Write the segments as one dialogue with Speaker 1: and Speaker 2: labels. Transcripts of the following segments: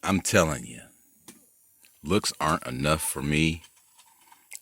Speaker 1: I'm telling you, looks aren't enough for me.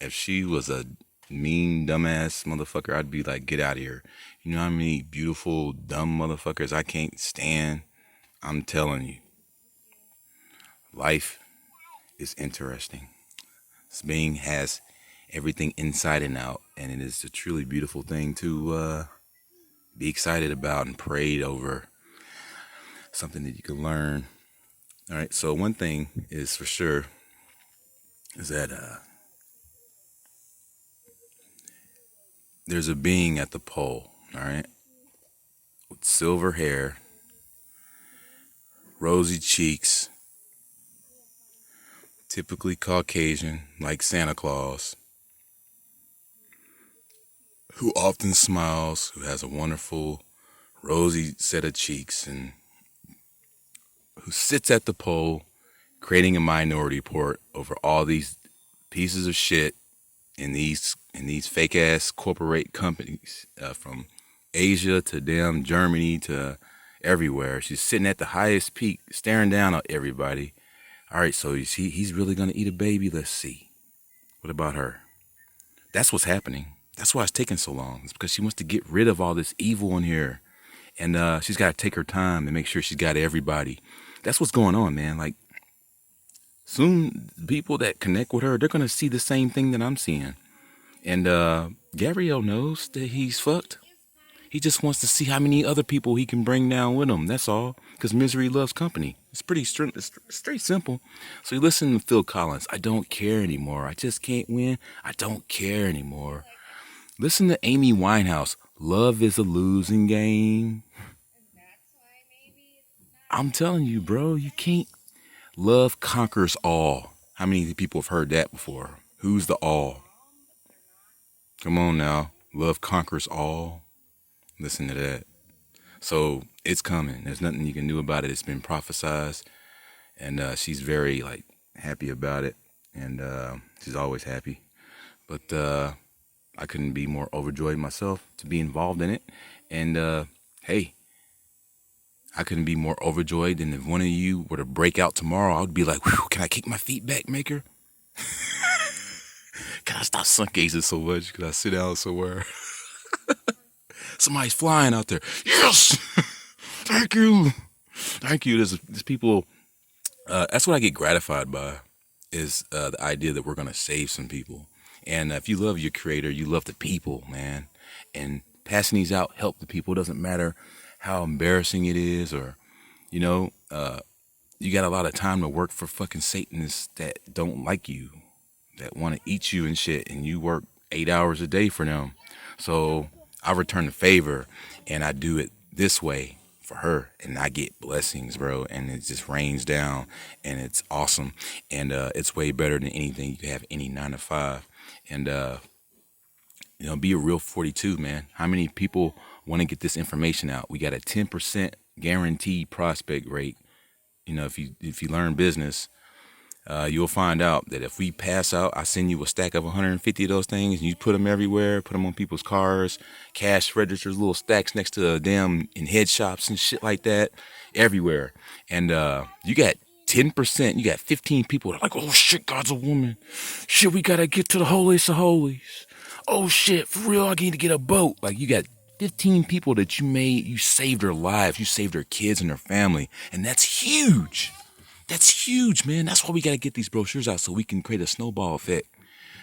Speaker 1: If she was a mean, dumbass motherfucker, I'd be like, get out of here. You know how many beautiful, dumb motherfuckers I can't stand? I'm telling you, life is interesting. This being has everything inside and out, and it is a truly beautiful thing to be excited about and prayed over. Something that you can learn. All right, so one thing is for sure is that there's a being at the pole, all right, with silver hair, rosy cheeks, typically Caucasian, like Santa Claus, who often smiles, who has a wonderful rosy set of cheeks, and who sits at the pole creating a minority report over all these pieces of shit in these fake ass corporate companies from Asia to damn Germany to everywhere. She's sitting at the highest peak, staring down at everybody. All right, so he's really gonna eat a baby. Let's see. What about her? That's what's happening. That's why it's taking so long. It's because she wants to get rid of all this evil in here, and she's got to take her time and make sure she's got everybody. That's what's going on, man. Like soon, people that connect with her, they're gonna see the same thing that I'm seeing. And Gabrielle knows that he's fucked. He just wants to see how many other people he can bring down with him. That's all. Because misery loves company. It's pretty it's straight simple. So you listen to Phil Collins. I don't care anymore. I just can't win. I don't care anymore. Listen to Amy Winehouse. Love is a losing game. I'm telling you, bro, you can't. Love conquers all. How many people have heard that before? Who's the all? Come on now. Love conquers all. Listen to that. So it's coming. There's nothing you can do about it. It's been prophesized. And she's very, like, happy about it. And she's always happy. But I couldn't be more overjoyed myself to be involved in it. And hey, I couldn't be more overjoyed than if one of you were to break out tomorrow. I would be like, whew, can I kick my feet back, maker? Can I stop sun gazing so much? Can I sit down somewhere? Somebody's flying out there. Yes! Thank you. Thank you. There's people, that's what I get gratified by, is the idea that we're going to save some people. And if you love your creator, you love the people, man. And passing these out, help the people. It doesn't matter how embarrassing it is, or, you know, you got a lot of time to work for fucking Satanists that don't like you, that want to eat you and shit, and you work 8 hours a day for them. So I return the favor, and I do it this way for her, and I get blessings, bro, and it just rains down, and it's awesome, and it's way better than anything you could have any 9 to 5. And you know, be a real 42, man. How many people want to get this information out? We got a 10% guaranteed prospect rate. You know, if you learn business, you'll find out that if we pass out, I send you a stack of 150 of those things, and you put them everywhere, put them on people's cars, cash registers, little stacks next to in head shops and shit like that, everywhere. And you got 10%, you got 15 people that are like, oh shit, God's a woman. Shit, we gotta get to the holiest of holies. Oh shit, for real, I need to get a boat. Like, you got 15 people that you saved their lives, you saved their kids and their family, and that's huge. That's huge, man. That's why we got to get these brochures out, so we can create a snowball effect.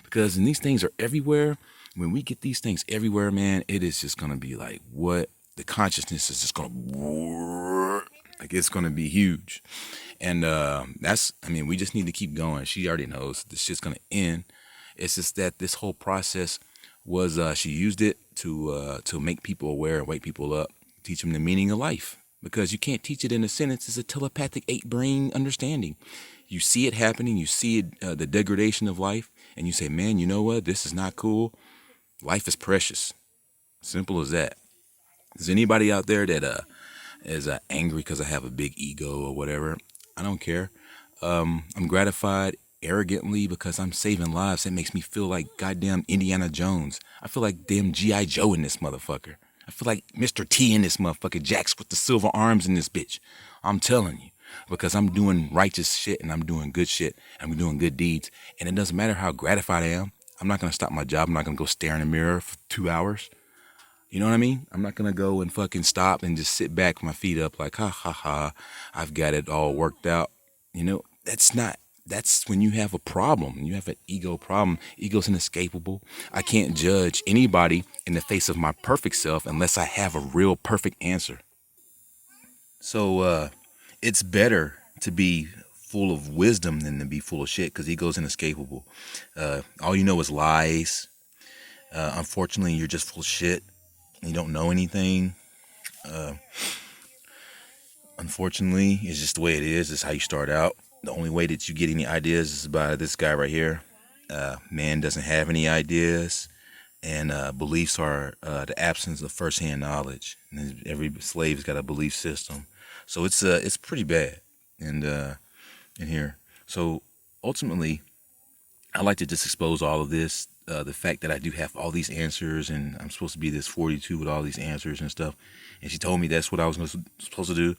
Speaker 1: Because these things are everywhere. When we get these things everywhere, man, it is just going to be like, what? The consciousness is just going to, like, it's going to be huge. And we just need to keep going. She already knows this shit's going to end. It's just that this whole process was, she used it to make people aware, wake people up, teach them the meaning of life. Because you can't teach it in a sentence. It's a telepathic 8-brain understanding. You see it happening. You see it, the degradation of life. And you say, man, you know what? This is not cool. Life is precious. Simple as that. Is anybody out there that is angry because I have a big ego or whatever? I don't care. I'm gratified arrogantly because I'm saving lives. That makes me feel like goddamn Indiana Jones. I feel like damn G.I. Joe in this motherfucker. I feel like Mr. T in this motherfucker, Jax with the silver arms in this bitch. I'm telling you. because I'm doing righteous shit and I'm doing good shit. I'm doing good deeds. And it doesn't matter how gratified I am. I'm not going to stop my job. I'm not going to go stare in the mirror for 2 hours. You know what I mean? I'm not going to go and fucking stop and just sit back with my feet up like, ha, ha, ha, I've got it all worked out. You know, that's when you have a problem. You have an ego problem. Ego's inescapable. I can't judge anybody in the face of my perfect self unless I have a real perfect answer. So it's better to be full of wisdom than to be full of shit, because ego's inescapable. All you know is lies. Unfortunately, you're just full of shit. You don't know anything. Unfortunately, it's just the way it is. It's how you start out. The only way that you get any ideas is by this guy right here. Man doesn't have any ideas, and beliefs are the absence of first-hand knowledge. And every slave's got a belief system, so it's pretty bad. And in here, so ultimately, I like to just expose all of this. The fact that I do have all these answers, and I'm supposed to be this 42 with all these answers and stuff. And she told me that's what I was supposed to do.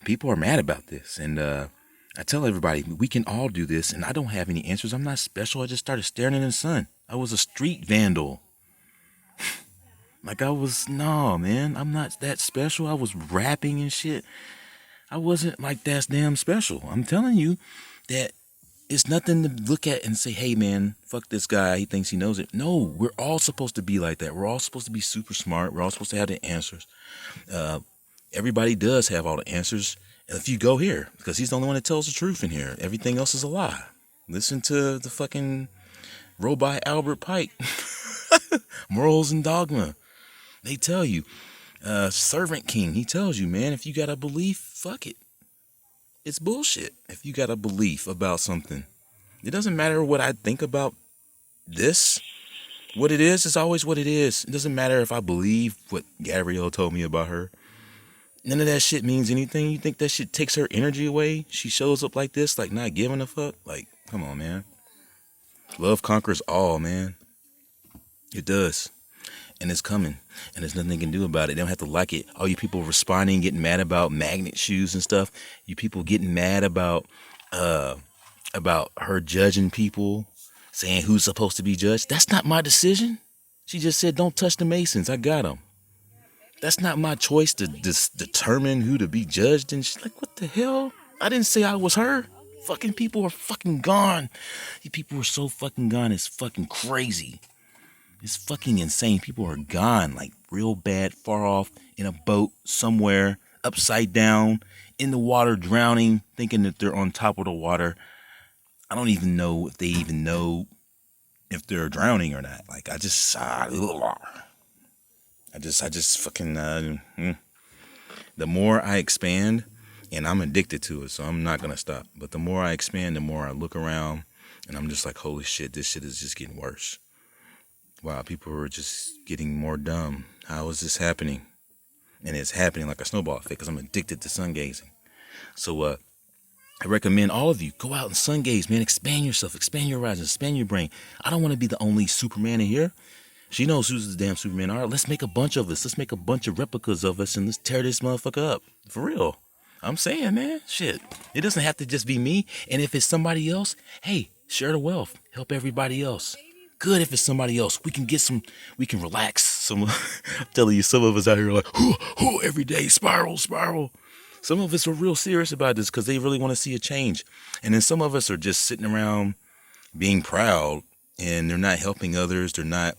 Speaker 1: People are mad about this. And I tell everybody, we can all do this. And I don't have any answers. I'm not special. I just started staring in the sun. I was a street vandal. No, man, I'm not that special. I was rapping and shit. I wasn't like that damn special. I'm telling you that it's nothing to look at and say, hey, man, fuck this guy. He thinks he knows it. No, we're all supposed to be like that. We're all supposed to be super smart. We're all supposed to have the answers. Everybody does have all the answers. And if you go here, because he's the only one that tells the truth in here. Everything else is a lie. Listen to the fucking robot Albert Pike. Morals and Dogma. They tell you. Servant King, he tells you, man, if you got a belief, fuck it. It's bullshit if you got a belief about something. It doesn't matter what I think about this. What it is always what it is. It doesn't matter if I believe what Gabrielle told me about her. None of that shit means anything. You think that shit takes her energy away? She shows up like this, like not giving a fuck? Like, come on, man. Love conquers all, man. It does. And it's coming, and there's nothing they can do about it. They don't have to like it. All you people responding, getting mad about magnet shoes and stuff. You people getting mad about her judging people, saying who's supposed to be judged. That's not my decision. She just said, don't touch the Masons. I got them. That's not my choice to determine who to be judged. And she's like, what the hell? I didn't say I was her. Fucking people are fucking gone. You people are so fucking gone. It's fucking crazy. It's fucking insane. People are gone, like real bad, far off, in a boat somewhere, upside down, in the water, drowning, thinking that they're on top of the water. I don't even know if they even know if they're drowning or not. Like, I just fucking, the more I expand, and I'm addicted to it, so I'm not going to stop. But the more I expand, the more I look around, and I'm just like, holy shit, this shit is just getting worse. Wow, people are just getting more dumb. How is this happening? And it's happening like a snowball effect because I'm addicted to sun gazing. So I recommend all of you go out and sun gaze, man. Expand yourself, expand your horizons, expand your brain. I don't want to be the only Superman in here. She knows who's the damn Superman. All right, let's make a bunch of us. Let's make a bunch of replicas of us and let's tear this motherfucker up. For real. I'm saying, man, shit. It doesn't have to just be me. And if it's somebody else, hey, share the wealth. Help everybody else. Good if it's somebody else. We can relax. I'm telling you, some of us out here are like, every day, spiral. Some of us are real serious about this because they really want to see a change. And then some of us are just sitting around being proud and they're not helping others. They're not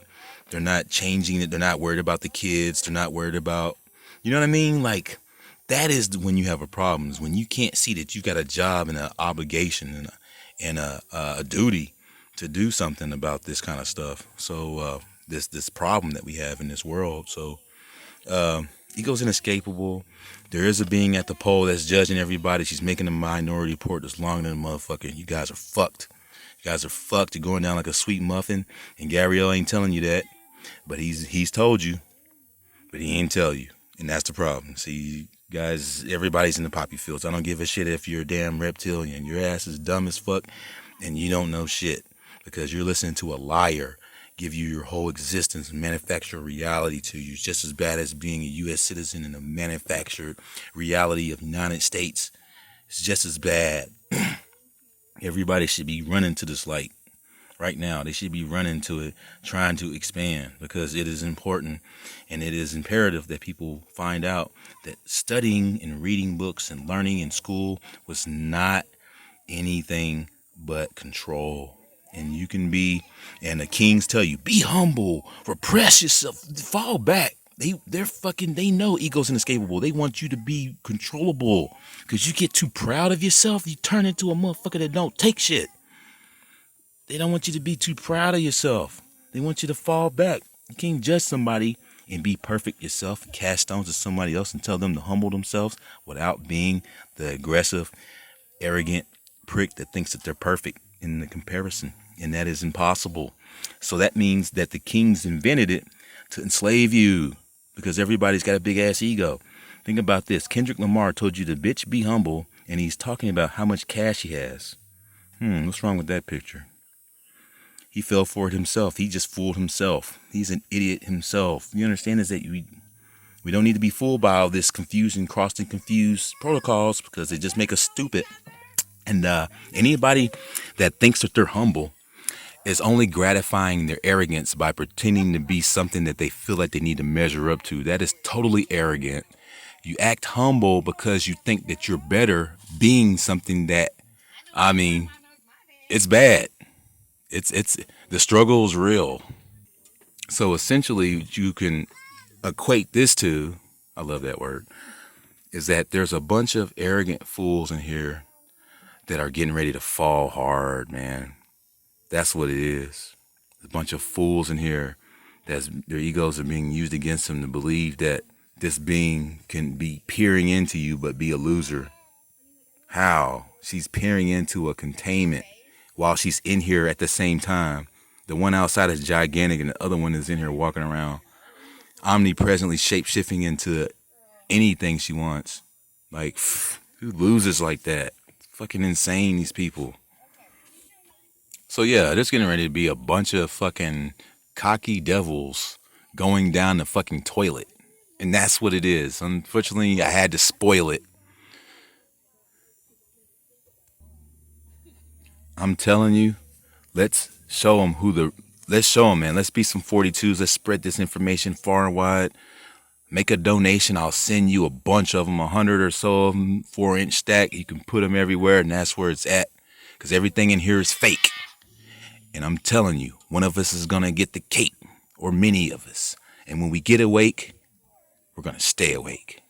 Speaker 1: changing it. They're not worried about the kids. They're not worried about, you know what I mean? Like, that is when you have a problem, is when you can't see that you got a job and an obligation and a duty to do something about this kind of stuff. So this problem that we have in this world. So ego's inescapable. There is a being at the pole that's judging everybody. She's making a minority report that's longer than a motherfucker. You guys are fucked. You guys are fucked. You're going down like a sweet muffin. And Gabrielle ain't telling you that. But he's told you. But he ain't tell you. And that's the problem. See, guys, everybody's in the poppy fields. I don't give a shit if you're a damn reptilian. Your ass is dumb as fuck and you don't know shit. Because you're listening to a liar give you your whole existence and manufacture reality to you, just as bad as being a U.S. citizen in a manufactured reality of the United States. It's just as bad. Everybody should be running to this light right now. They should be running to it, trying to expand, because it is important and it is imperative that people find out that studying and reading books and learning in school was not anything but control. And you can be, and the kings tell you, be humble, repress yourself, fall back. They know ego's inescapable. They want you to be controllable, because you get too proud of yourself, you turn into a motherfucker that don't take shit. They don't want you to be too proud of yourself. They want you to fall back. You can't judge somebody and be perfect yourself, cast stones at somebody else and tell them to humble themselves without being the aggressive, arrogant prick that thinks that they're perfect in the comparison. And that is impossible. So that means that the kings invented it to enslave you, because everybody's got a big ass ego. Think about this. Kendrick Lamar told you to bitch be humble, and he's talking about how much cash he has. What's wrong with that picture? He fell for it himself. He just fooled himself. He's an idiot himself. You understand is that we don't need to be fooled by all this confusion, crossed and confused protocols, because they just make us stupid. And anybody that thinks that they're humble is only gratifying their arrogance by pretending to be something that they feel like they need to measure up to. That is totally arrogant. You act humble because you think that you're better being something that, it's bad. It's the struggle is real. So essentially, you can equate this to, I love that word, is that there's a bunch of arrogant fools in here that are getting ready to fall hard, man. That's what it is. A bunch of fools in here that their egos are being used against them to believe that this being can be peering into you but be a loser. How? She's peering into a containment while she's in here at the same time. The one outside is gigantic and the other one is in here walking around omnipresently shape-shifting into anything she wants. Like, who loses like that? Fucking insane, these people. So yeah, there's getting ready to be a bunch of fucking cocky devils going down the fucking toilet. And that's what it is. Unfortunately, I had to spoil it. I'm telling you, let's show them, man. Let's be some 42s. Let's spread this information far and wide. Make a donation. I'll send you a bunch of them, 100 or so of them, 4-inch stack. You can put them everywhere, and that's where it's at. Because everything in here is fake. And I'm telling you, one of us is going to get the cape, or many of us. And when we get awake, we're going to stay awake.